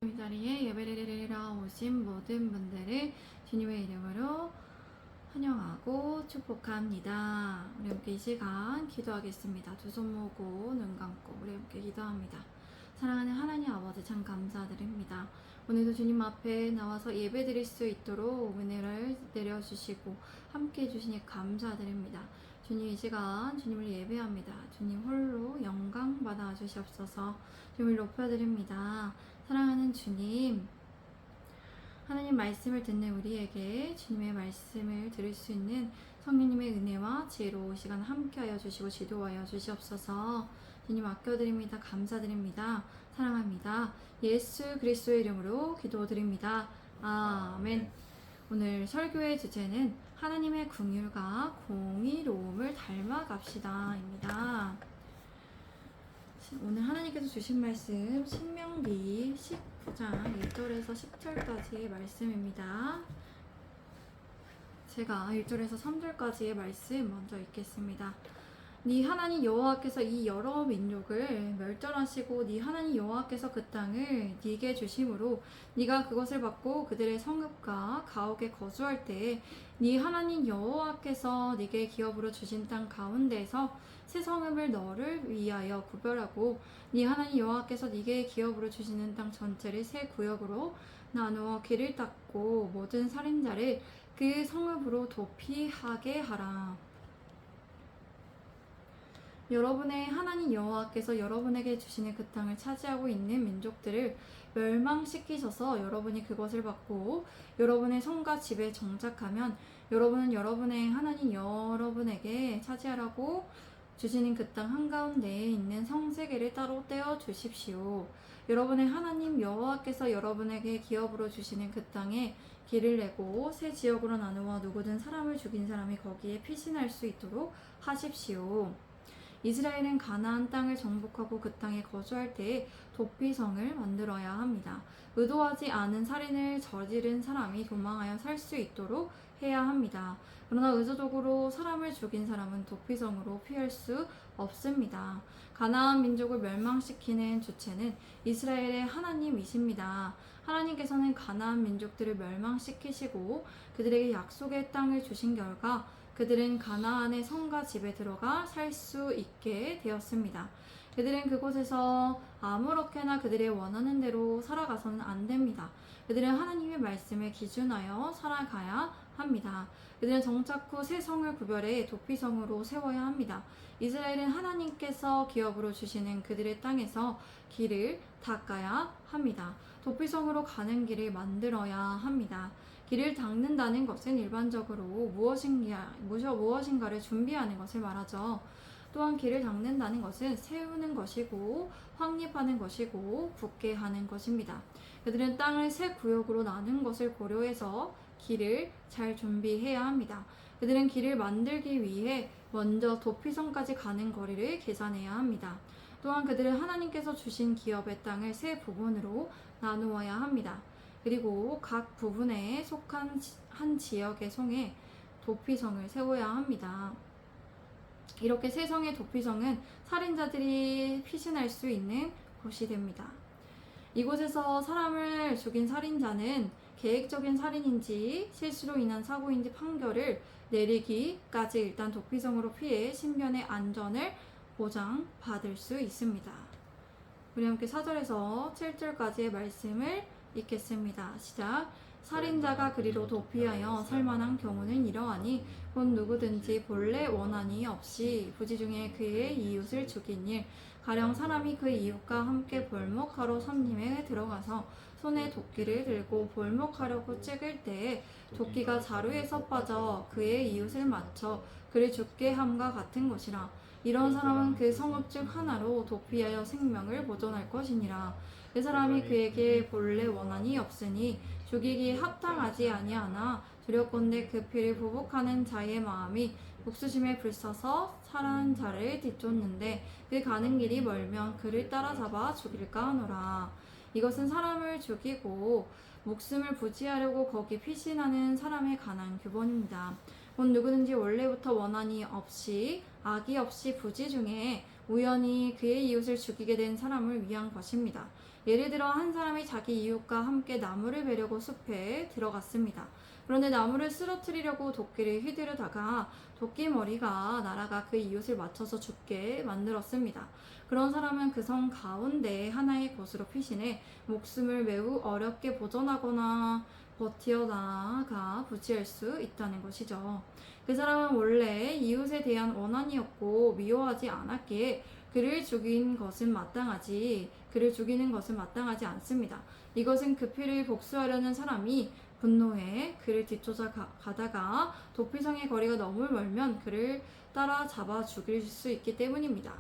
이 자리에 예배를 오신 모든 분들을 주님의 이름으로 환영하고 축복합니다. 우리 함께 이 시간 기도하겠습니다. 두 손 모으고 눈 감고 우리 함께 기도합니다. 사랑하는 하나님 아버지 참 감사드립니다. 오늘도 주님 앞에 나와서 예배 드릴 수 있도록 은혜를 내려주시고 함께 해주시니 감사드립니다. 주님 이 시간 주님을 예배합니다. 주님 홀로 영광 받아 주시옵소서. 주님을 높여드립니다. 사랑하는 주님, 하나님 말씀을 듣는 우리에게 주님의 말씀을 들을 수 있는 성령님의 은혜와 지혜로 시간 함께하여 주시고 지도하여 주시옵소서. 주님 아껴드립니다. 감사드립니다. 사랑합니다. 예수 그리스도의 이름으로 기도드립니다. 아멘. 오늘 설교의 주제는 하나님의 긍휼과 공의로움을 닮아갑시다 입니다. 오늘 하나님께서 주신 말씀 신명기 19장 1절에서 10절까지의 말씀입니다. 제가 1절에서 3절까지의 말씀 먼저 읽겠습니다. 네 하나님 여호와께서 이 여러 민족을 멸절하시고 네 하나님 여호와께서 그 땅을 네게 주심으로 네가 그것을 받고 그들의 성읍과 가옥에 거주할 때에 네 하나님 여호와께서 네게 기업으로 주신 땅 가운데에서 새 성읍을 너를 위하여 구별하고 네 하나님 여호와께서 네게 기업으로 주시는 땅 전체를 새 구역으로 나누어 길을 닦고 모든 살인자를 그 성읍으로 도피하게 하라. 여러분의 하나님 여호와께서 여러분에게 주시는 그 땅을 차지하고 있는 민족들을 멸망시키셔서 여러분이 그것을 받고 여러분의 성과 집에 정착하면 여러분은 여러분의 하나님 여러분에게 차지하라고 주시는 그 땅 한가운데에 있는 성세계를 따로 떼어 주십시오. 여러분의 하나님 여호와께서 여러분에게 기업으로 주시는 그 땅에 길을 내고 새 지역으로 나누어 누구든 사람을 죽인 사람이 거기에 피신할 수 있도록 하십시오. 이스라엘은 가나안 땅을 정복하고 그 땅에 거주할 때에 도피성을 만들어야 합니다. 의도하지 않은 살인을 저지른 사람이 도망하여 살 수 있도록 해야 합니다. 그러나 의도적으로 사람을 죽인 사람은 도피성으로 피할 수 없습니다. 가나안 민족을 멸망시키는 주체는 이스라엘의 하나님이십니다. 하나님께서는 가나안 민족들을 멸망시키시고 그들에게 약속의 땅을 주신 결과 그들은 가나안의 성과 집에 들어가 살 수 있게 되었습니다. 그들은 그곳에서 아무렇게나 그들의 원하는 대로 살아가서는 안 됩니다. 그들은 하나님의 말씀에 기준하여 살아가야 합니다. 그들은 정착 후 새 성을 구별해 도피성으로 세워야 합니다. 이스라엘은 하나님께서 기업으로 주시는 그들의 땅에서 길을 닦아야 합니다. 도피성으로 가는 길을 만들어야 합니다. 길을 닦는다는 것은 일반적으로 무엇인가를 준비하는 것을 말하죠. 또한 길을 닦는다는 것은 세우는 것이고 확립하는 것이고 굳게 하는 것입니다. 그들은 땅을 새 구역으로 나눈 것을 고려해서 길을 잘 준비해야 합니다. 그들은 길을 만들기 위해 먼저 도피성까지 가는 거리를 계산해야 합니다. 또한 그들은 하나님께서 주신 기업의 땅을 세 부분으로 나누어야 합니다. 그리고 각 부분에 속한 한 지역의 성에 도피성을 세워야 합니다. 이렇게 세 성의 도피성은 살인자들이 피신할 수 있는 곳이 됩니다. 이곳에서 사람을 죽인 살인자는 계획적인 살인인지 실수로 인한 사고인지 판결을 내리기까지 일단 도피성으로 피해 신변의 안전을 보장받을 수 있습니다. 우리 함께 4절에서 7절까지의 말씀을 읽겠습니다. 시작. 살인자가 그리로 도피하여 살만한 경우는 이러하니 곧 누구든지 본래 원한이 없이 부지 중에 그의 이웃을 죽인 일 가령 사람이 그 이웃과 함께 볼목하러 선림에 들어가서 손에 도끼를 들고 볼목하려고 찍을 때에 도끼가 자루에서 빠져 그의 이웃을 맞춰 그를 죽게 함과 같은 것이라. 이런 사람은 그 성읍 중 하나로 도피하여 생명을 보존할 것이니라. 그 사람이 그에게 본래 원한이 없으니 죽이기 합당하지 아니하나 두렵건대 그 피를 보복하는 자의 마음이 복수심에 불써서 살한 자를 뒤쫓는데 그 가는 길이 멀면 그를 따라잡아 죽일까 하노라. 이것은 사람을 죽이고 목숨을 부지하려고 거기 피신하는 사람에 관한 규범입니다. 곧 누구든지 원래부터 원한이 없이 악의 없이 부지 중에 우연히 그의 이웃을 죽이게 된 사람을 위한 것입니다. 예를 들어 한 사람이 자기 이웃과 함께 나무를 베려고 숲에 들어갔습니다. 그런데 나무를 쓰러뜨리려고 도끼를 휘두르다가 도끼 머리가 날아가 그 이웃을 맞춰서 죽게 만들었습니다. 그런 사람은 그 성 가운데 하나의 곳으로 피신해 목숨을 매우 어렵게 보존하거나 버티어나가 부지할 수 있다는 것이죠. 그 사람은 원래 이웃에 대한 원한이었고 미워하지 않았기에 그를 죽이는 것은 마땅하지 않습니다. 이것은 그 피를 복수하려는 사람이 분노해 그를 뒤쫓아가다가 도피성의 거리가 너무 멀면 그를 따라 잡아 죽일 수 있기 때문입니다.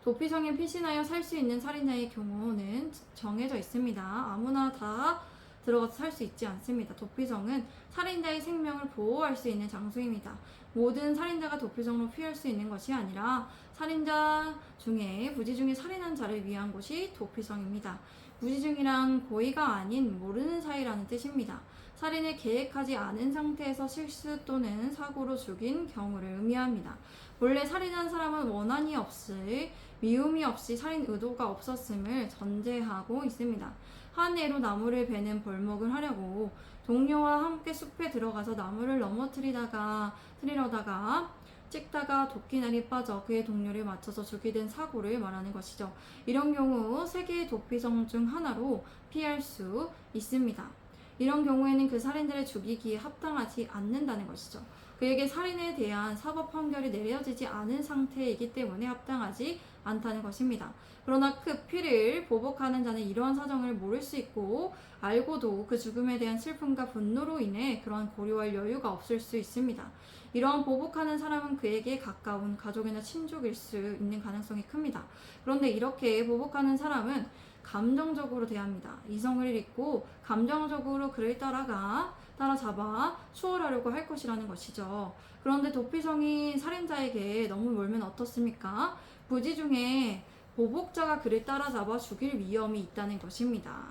도피성에 피신하여 살 수 있는 살인자의 경우는 정해져 있습니다. 아무나 다 들어가서 살 수 있지 않습니다. 도피성은 살인자의 생명을 보호할 수 있는 장소입니다. 모든 살인자가 도피성으로 피할 수 있는 것이 아니라 살인자 중에 무지 중에 살인한 자를 위한 곳이 도피성입니다. 무지 중이란 고의가 아닌 모르는 사이라는 뜻입니다. 살인을 계획하지 않은 상태에서 실수 또는 사고로 죽인 경우를 의미합니다. 원래 살인한 사람은 원한이 없이 미움이 없이 살인 의도가 없었음을 전제하고 있습니다. 한 해로 나무를 베는 벌목을 하려고 동료와 함께 숲에 들어가서 나무를 넘어뜨리려다가 찍다가 도끼날이 빠져 그의 동료를 맞춰서 죽이던 사고를 말하는 것이죠. 이런 경우 세계의 도피성 중 하나로 피할 수 있습니다. 이런 경우에는 그 살인자를 죽이기에 합당하지 않는다는 것이죠. 그에게 살인에 대한 사법 판결이 내려지지 않은 상태이기 때문에 합당하지 않다는 것입니다. 그러나 그 피를 보복하는 자는 이러한 사정을 모를 수 있고 알고도 그 죽음에 대한 슬픔과 분노로 인해 그러한 고려할 여유가 없을 수 있습니다. 이러한 보복하는 사람은 그에게 가까운 가족이나 친족일 수 있는 가능성이 큽니다. 그런데 이렇게 보복하는 사람은 감정적으로 대합니다. 이성을 잃고 감정적으로 그를 따라잡아 추월하려고 할 것이라는 것이죠. 그런데 도피성이 살인자에게 너무 멀면 어떻습니까? 부지 중에 보복자가 그를 따라잡아 죽일 위험이 있다는 것입니다.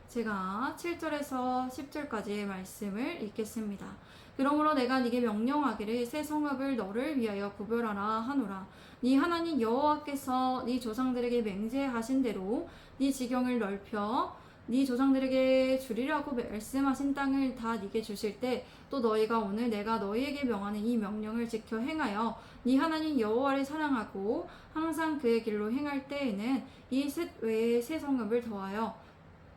제가 7절에서 10절까지의 말씀을 읽겠습니다. 그러므로 내가 네게 명령하기를 새 성읍을 너를 위하여 구별하라 하노라. 네 하나님 여호와께서 네 조상들에게 맹세하신 대로 네 지경을 넓혀 네 조상들에게 주리라고 말씀하신 땅을 다 네게 주실 때 또 너희가 오늘 내가 너희에게 명하는 이 명령을 지켜 행하여 네 하나님 여호와를 사랑하고 항상 그의 길로 행할 때에는 이 셋 외에 새 성읍을 더하여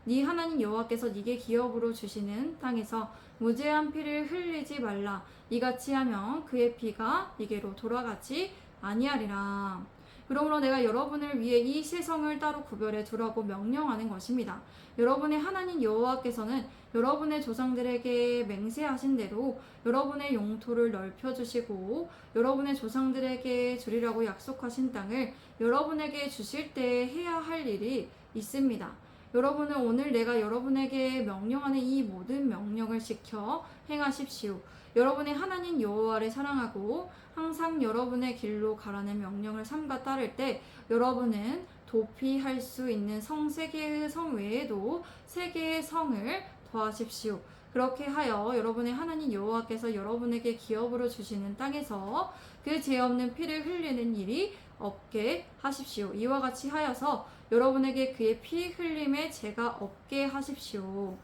네 하나님 여호와께서 네게 기업으로 주시는 땅에서 무죄한 피를 흘리지 말라. 이같이 하면 그의 피가 네게로 돌아가지 아니하리라. 그러므로 내가 여러분을 위해 이 세 성을 따로 구별해 두라고 명령하는 것입니다. 여러분의 하나님 여호와께서는 여러분의 조상들에게 맹세하신 대로 여러분의 영토를 넓혀주시고 여러분의 조상들에게 주리라고 약속하신 땅을 여러분에게 주실 때 해야 할 일이 있습니다. 여러분은 오늘 내가 여러분에게 명령하는 이 모든 명령을 지켜 행하십시오. 여러분의 하나님 여호와를 사랑하고 항상 여러분의 길로 가라는 명령을 삼가 따를 때 여러분은 도피할 수 있는 성 3개의 성 외에도 3개의 성을 더하십시오. 그렇게 하여 여러분의 하나님 여호와께서 여러분에게 기업으로 주시는 땅에서 그 죄 없는 피를 흘리는 일이 없게 하십시오. 이와 같이 하여서 여러분에게 그의 피 흘림의 죄가 없게 하십시오.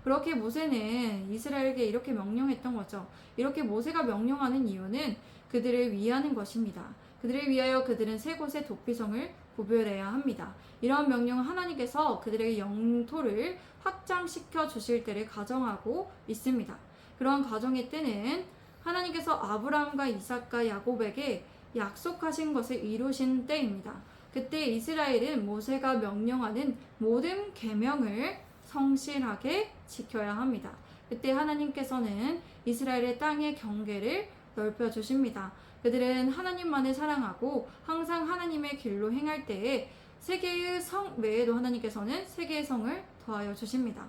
그렇게 모세는 이스라엘에게 이렇게 명령했던 거죠. 이렇게 모세가 명령하는 이유는 그들을 위하는 것입니다. 그들을 위하여 그들은 3곳의 도피성을 구별해야 합니다. 이러한 명령은 하나님께서 그들에게 영토를 확장시켜 주실 때를 가정하고 있습니다. 그러한 가정의 때는 하나님께서 아브라함과 이삭과 야곱에게 약속하신 것을 이루신 때입니다. 그때 이스라엘은 모세가 명령하는 모든 계명을 성실하게 지켜야 합니다. 그때 하나님께서는 이스라엘의 땅의 경계를 넓혀주십니다. 그들은 하나님만을 사랑하고 항상 하나님의 길로 행할 때에 3개의 성 외에도 하나님께서는 3개의 성을 더하여 주십니다.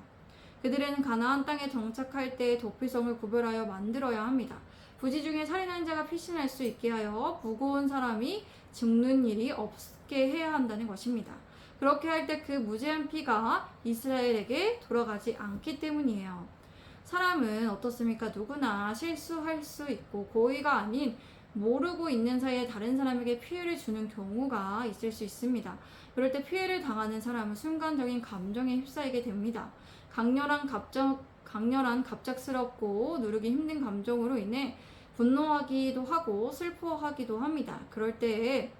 그들은 가나안 땅에 정착할 때 도피성을 구별하여 만들어야 합니다. 부지 중에 살인한 자가 피신할 수 있게 하여 무고한 사람이 죽는 일이 없게 해야 한다는 것입니다. 그렇게 할 때 그 무죄한 피가 이스라엘에게 돌아가지 않기 때문이에요. 사람은 어떻습니까? 누구나 실수할 수 있고 고의가 아닌 모르고 있는 사이에 다른 사람에게 피해를 주는 경우가 있을 수 있습니다. 그럴 때 피해를 당하는 사람은 순간적인 감정에 휩싸이게 됩니다. 강렬한 갑작스럽고 누르기 힘든 감정으로 인해 분노하기도 하고 슬퍼하기도 합니다. 그럴 때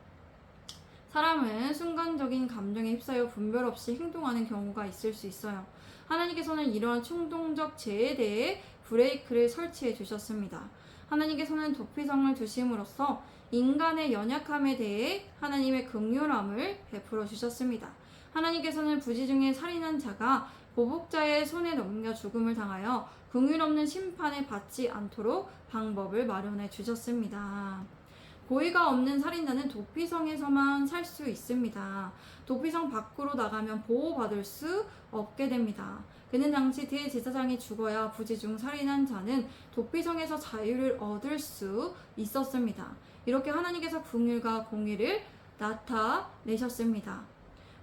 사람은 순간적인 감정에 휩싸여 분별 없이 행동하는 경우가 있을 수 있어요. 하나님께서는 이러한 충동적 죄에 대해 브레이크를 설치해 주셨습니다. 하나님께서는 도피성을 두심으로써 인간의 연약함에 대해 하나님의 긍휼함을 베풀어 주셨습니다. 하나님께서는 부지 중에 살인한 자가 보복자의 손에 넘겨 죽음을 당하여 긍휼 없는 심판을 받지 않도록 방법을 마련해 주셨습니다. 고의가 없는 살인자는 도피성에서만 살 수 있습니다. 도피성 밖으로 나가면 보호받을 수 없게 됩니다. 그는 당시 대제사장이 죽어야 부지 중 살인한 자는 도피성에서 자유를 얻을 수 있었습니다. 이렇게 하나님께서 긍휼과 공의를 나타내셨습니다.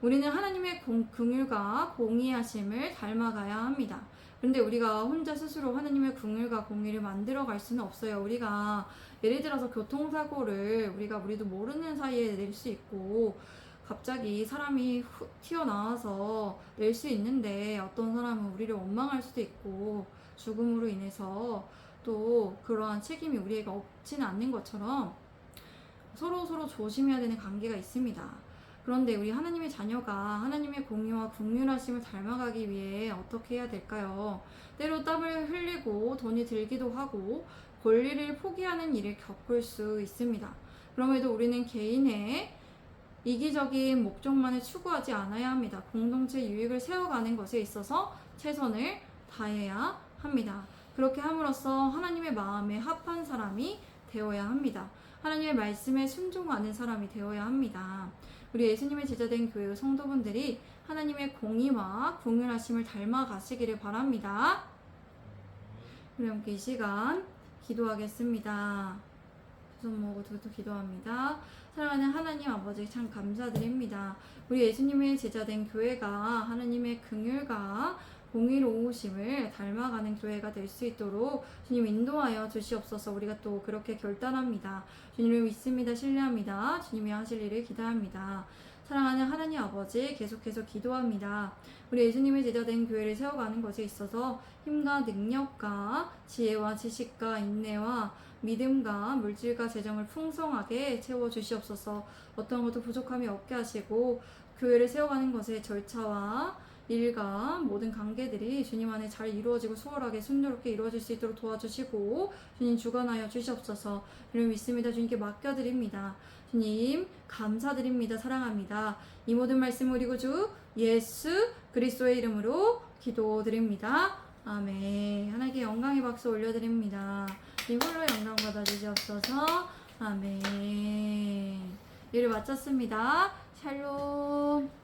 우리는 하나님의 긍휼과 공의하심을 닮아가야 합니다. 그런데 우리가 혼자 스스로 하나님의 긍휼과 공의를 만들어갈 수는 없어요. 우리가 예를 들어서 교통사고를 우리도 모르는 사이에 낼 수 있고 갑자기 사람이 튀어나와서 낼 수 있는데 어떤 사람은 우리를 원망할 수도 있고 죽음으로 인해서 또 그러한 책임이 우리에게 없지는 않는 것처럼 서로 조심해야 되는 관계가 있습니다. 그런데 우리 하나님의 자녀가 하나님의 공의와 긍휼하심을 닮아가기 위해 어떻게 해야 될까요? 때로 땀을 흘리고 돈이 들기도 하고 권리를 포기하는 일을 겪을 수 있습니다. 그럼에도 우리는 개인의 이기적인 목적만을 추구하지 않아야 합니다. 공동체 유익을 세워가는 것에 있어서 최선을 다해야 합니다. 그렇게 함으로써 하나님의 마음에 합한 사람이 되어야 합니다. 하나님의 말씀에 순종하는 사람이 되어야 합니다. 우리 예수님의 제자된 교회 성도분들이 하나님의 공의와 긍휼하심을 닮아가시기를 바랍니다. 우리 함께 이 시간 기도하겠습니다. 손 모으고 기도합니다. 사랑하는 하나님 아버지 참 감사드립니다. 우리 예수님의 제자된 교회가 하나님의 긍휼과 공의로우심을 닮아가는 교회가 될 수 있도록 주님 인도하여 주시옵소서. 우리가 또 그렇게 결단합니다. 주님을 믿습니다. 신뢰합니다. 주님이 하실 일을 기대합니다. 사랑하는 하나님 아버지 계속해서 기도합니다. 우리 예수님의 제자된 교회를 세워가는 것에 있어서 힘과 능력과 지혜와 지식과 인내와 믿음과 물질과 재정을 풍성하게 채워주시옵소서. 어떤 것도 부족함이 없게 하시고 교회를 세워가는 것의 절차와 일과 모든 관계들이 주님 안에 잘 이루어지고 수월하게 순조롭게 이루어질 수 있도록 도와주시고 주님 주관하여 주시옵소서. 주님 믿습니다. 주님께 맡겨드립니다. 주님 감사드립니다. 사랑합니다. 이 모든 말씀 우리 구주 예수 그리스도의 이름으로 기도드립니다. 아멘. 하나님께 영광의 박수 올려드립니다. 주님 홀로 영광 받아주시옵소서. 아멘. 일을 마쳤습니다. 샬롬.